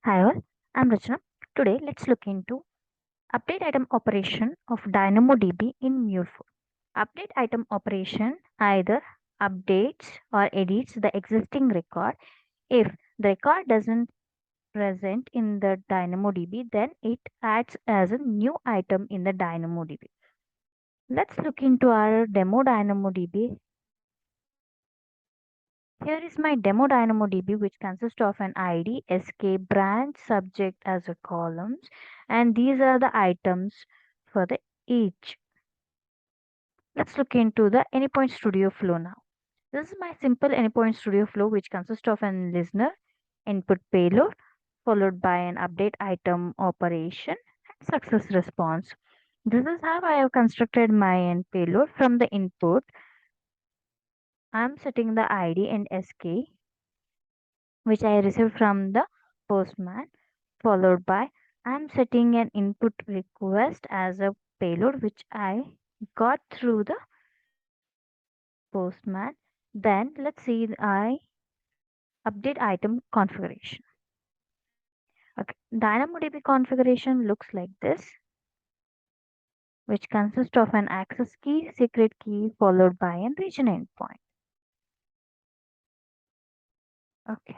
Hi all, I'm Rachna. Today let's look into update item operation of Dynamo DB in Mule. Update item operation either updates or edits the existing record. If the record doesn't present in the Dynamo DB, then it adds as a new item in the Dynamo DB. Let's look into our demo Dynamo DB. Here is my demo Dynamo DB, which consists of an ID, SK, branch, subject as a columns, and these are the items for the each. Let's look into the Anypoint Studio flow now. This is my simple Anypoint Studio flow, which consists of an listener, input payload, followed by an update item operation, and success response. This is how I have constructed my end payload. From the input, I'm setting the ID and SK, which I received from the postman, followed by I'm setting an input request as a payload which I got through the postman. Then let's see I update item configuration. Okay, DynamoDB configuration looks like this, which consists of an access key, secret key, followed by a region endpoint. Okay,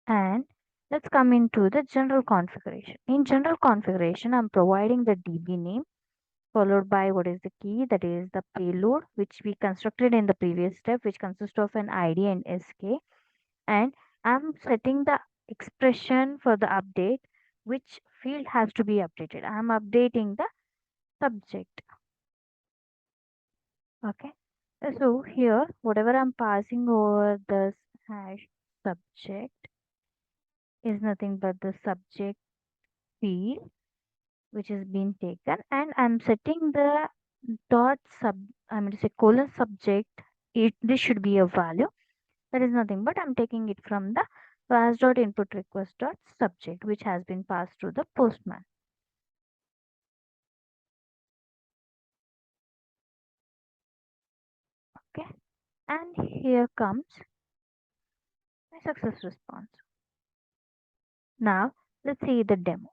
and let's come into the general configuration. In general configuration, I'm providing the DB name followed by what is the key, that is the payload which we constructed in the previous step, which consists of an ID and SK, and I'm setting the expression for the update, which field has to be updated. I'm updating the subject. Okay, so here whatever I'm passing over this hash subject is nothing but the subject field which is being taken, and I'm setting the dot sub I'm going to say colon subject. This should be a value, that is nothing but I'm taking it from the class dot input request dot subject, which has been passed to the postman. Okay, and here comes my success response. Now let's see the demo.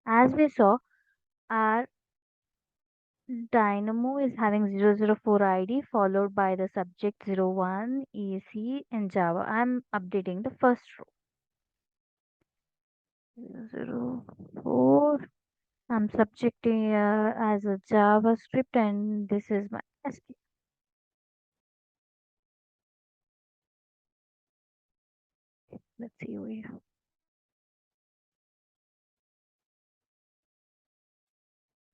As we saw, our Dynamo is having 004 ID followed by the subject 01 EC and Java. I'm updating the first row. 004. I'm subjecting as a JavaScript, and this is my SK. Let's see over here.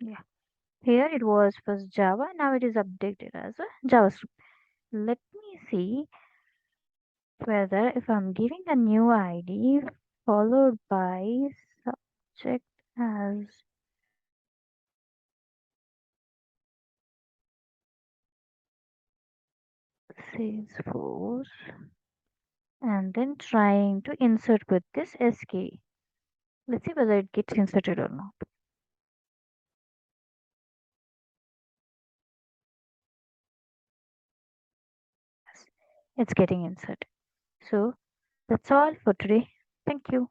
Yeah, here it was first Java, now it is updated as a JavaScript. Let me see whether if I'm giving a new ID followed by subject as Salesforce and then trying to insert with this SK. Let's see whether it gets inserted or not. Yes, it's getting inserted. So that's all for today. Thank you.